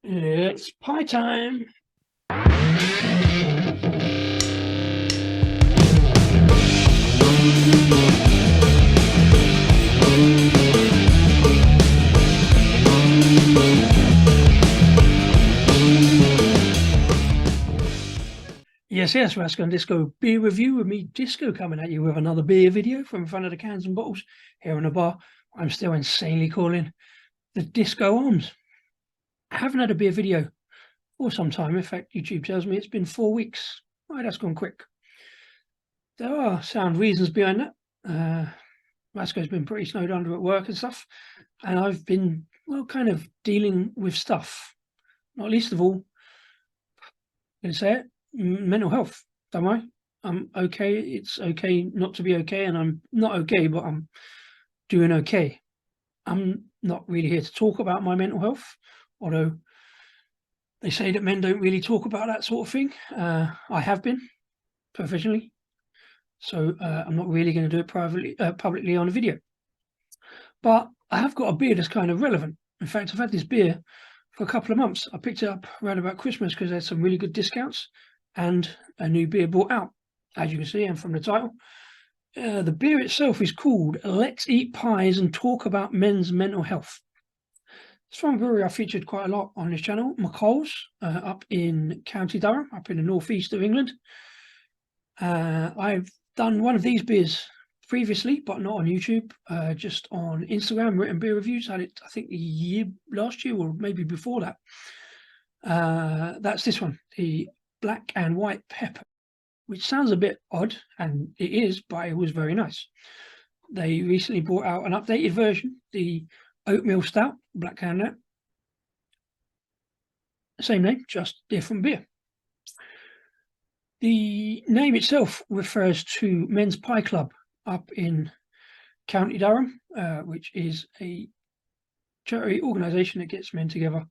It's pie time. Yes, Rascal and Disco beer review with me, Disco, coming at you with another beer video from in front of the cans and bottles here in the bar. I'm still insanely calling the Disco Arms. I haven't had a beer video for some time. In fact, YouTube tells me it's been 4 weeks. Right, that's gone quick. There are sound reasons behind that. Rasco's been pretty snowed under at work and stuff, and I've been, well, kind of dealing with stuff. Not least of all, I'm going to say it, mental health. Don't I? I'm okay. It's okay not to be okay, and I'm not okay, but I'm doing okay. I'm not really here to talk about my mental health, although they say that men don't really talk about that sort of thing. I have been professionally, so I'm not really going to do it privately, publicly on a video. But I have got a beer that's kind of relevant. In fact, I've had this beer for a couple of months. I picked it up around about Christmas because there's some really good discounts and a new beer brought out, as you can see, and from the title. The beer itself is called Let's Eat Pies and Talk About Men's Mental Health. It's from a brewery I featured quite a lot on this channel, McColls, up in County Durham, up in the northeast of England. I've done one of these beers previously, but not on YouTube, just on Instagram, written beer reviews. I had it, I think, last year or maybe before that. That's this one, the Black&White pepper, which sounds a bit odd, and it is, but it was very nice. They recently brought out an updated version, the oatmeal stout, Black and White. Same name, just different beer. The name itself refers to Men's Pie Club up in County Durham, which is a charity organisation that gets men together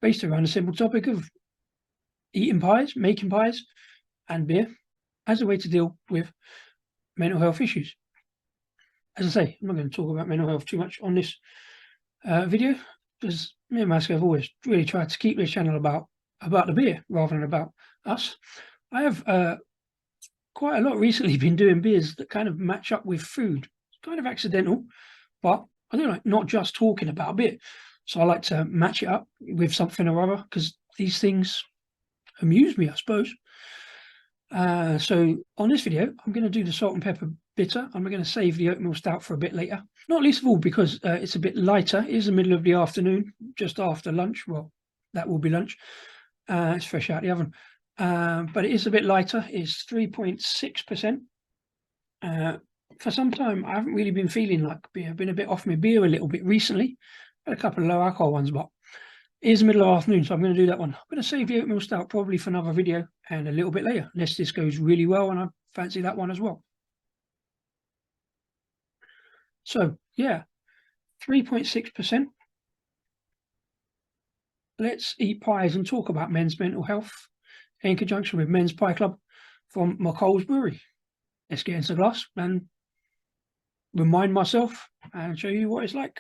based around the simple topic of eating pies, making pies, and beer as a way to deal with mental health issues. As I say, I'm not going to talk about mental health too much on this video, because me and Masco have always really tried to keep this channel about the beer rather than about us. I have quite a lot recently been doing beers that kind of match up with food. It's kind of accidental, but I do like not just talking about beer. So I like to match it up with something or other because these things amuse me, I suppose. So on this video, I'm going to do the salt and pepper bitter. I'm going to save the oatmeal stout for a bit later. Not least of all because it's a bit lighter. It is the middle of the afternoon, just after lunch. Well, that will be lunch. It's fresh out the oven. But it is a bit lighter. It's 3.6%. For some time, I haven't really been feeling like beer. I've been a bit off my beer a little bit recently. Had a couple of low alcohol ones, but it is the middle of the afternoon, so I'm going to do that one. I'm going to save the oatmeal stout probably for another video and a little bit later, unless this goes really well and I fancy that one as well. So, yeah, 3.6%. Let's eat pies and talk about men's mental health in conjunction with Men's Pie Club from McColls Brewery. Let's get into the glass and remind myself and show you what it's like.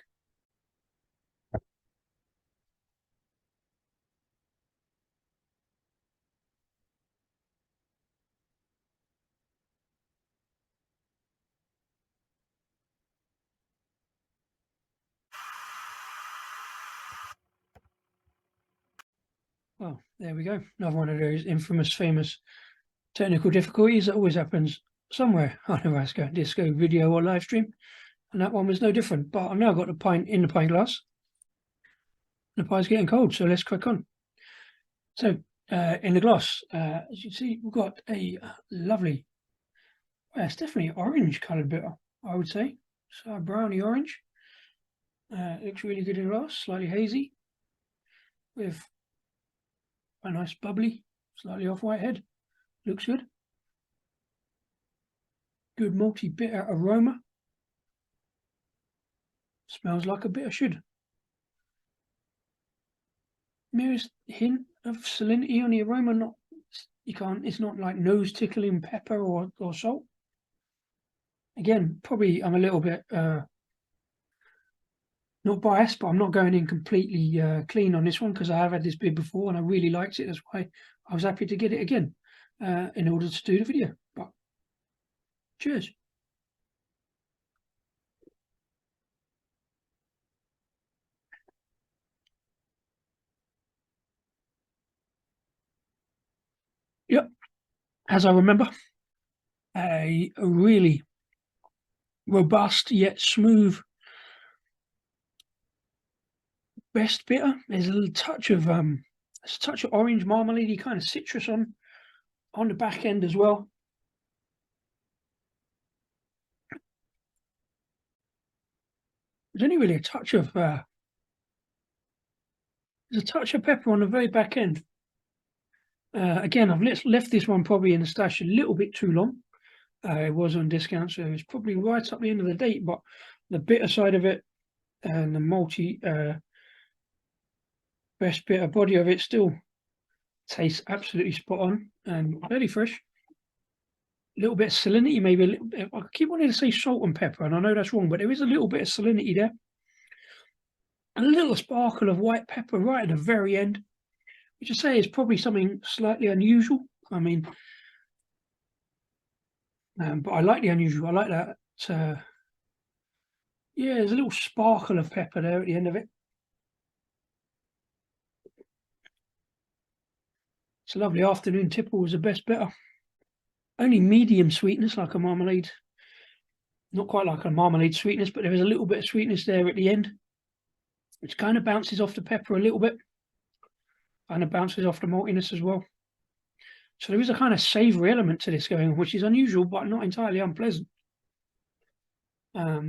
Well, there we go. Another one of those infamous, famous technical difficulties that always happens somewhere on a Rascal Disco video or live stream. And that one was no different. But I've now got the pint in the pint glass. The pie's getting cold, so let's crack on. So, in the glass, as you see, we've got a lovely, well, it's definitely orange coloured bitter, I would say. So, browny orange. Looks really good in the glass, slightly hazy, with a nice bubbly, slightly off-white head. Looks good. Good malty bitter aroma. Smells like a bitter should. Merest hint of salinity on the aroma. Not, it's not like nose tickling pepper or salt. Again, probably I'm a little bit not biased, but I'm not going in completely clean on this one because I have had this beer before and I really liked it. That's why I was happy to get it again in order to do the video. But cheers. Yep, as I remember, a really robust yet smooth best bitter. There's a little touch of orange marmalade, kind of citrus on the back end as well. There's only really a touch of there's a touch of pepper on the very back end. Again, I've left this one probably in the stash a little bit too long. It was on discount, so it's probably right up the end of the date. But the bitter side of it and the malty best bitter body of it still tastes absolutely spot on and very fresh. A little bit of salinity, maybe a little bit. I keep wanting to say salt and pepper, and I know that's wrong, but there is a little bit of salinity there. A little sparkle of white pepper right at the very end, which I say is probably something slightly unusual. I mean, but I like the unusual. I like that. Yeah, there's a little sparkle of pepper there at the end of it. It's a lovely afternoon tipple was the best bitter. Only medium sweetness, like a marmalade. Not quite like a marmalade sweetness, but there is a little bit of sweetness there at the end, which kind of bounces off the pepper a little bit. Kind of bounces off the maltiness as well. So there is a kind of savoury element to this going on, which is unusual, but not entirely unpleasant. As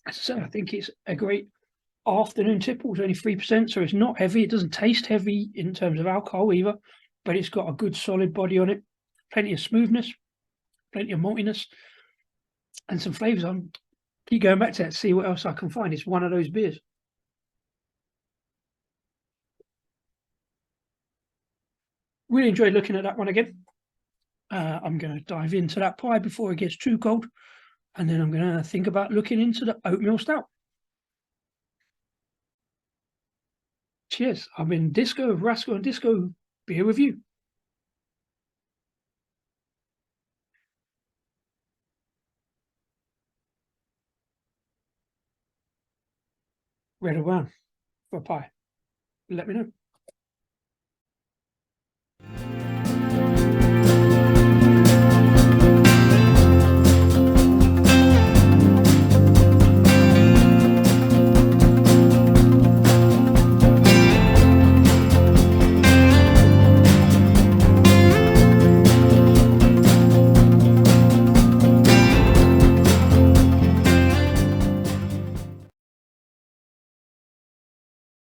I say, I think it's a great afternoon tipple. It's only 3%, so it's not heavy. It doesn't taste heavy in terms of alcohol either, but it's got a good solid body on it. Plenty of smoothness, plenty of maltiness, and some flavours. I keep going back to that to see what else I can find. It's one of those beers. Really enjoyed looking at that one again. I'm going to dive into that pie before it gets too cold, and then I'm going to think about looking into the oatmeal stout. Cheers. I've been Disco, Rascal and Disco Beer Review. Red or brown for a pie. Let me know.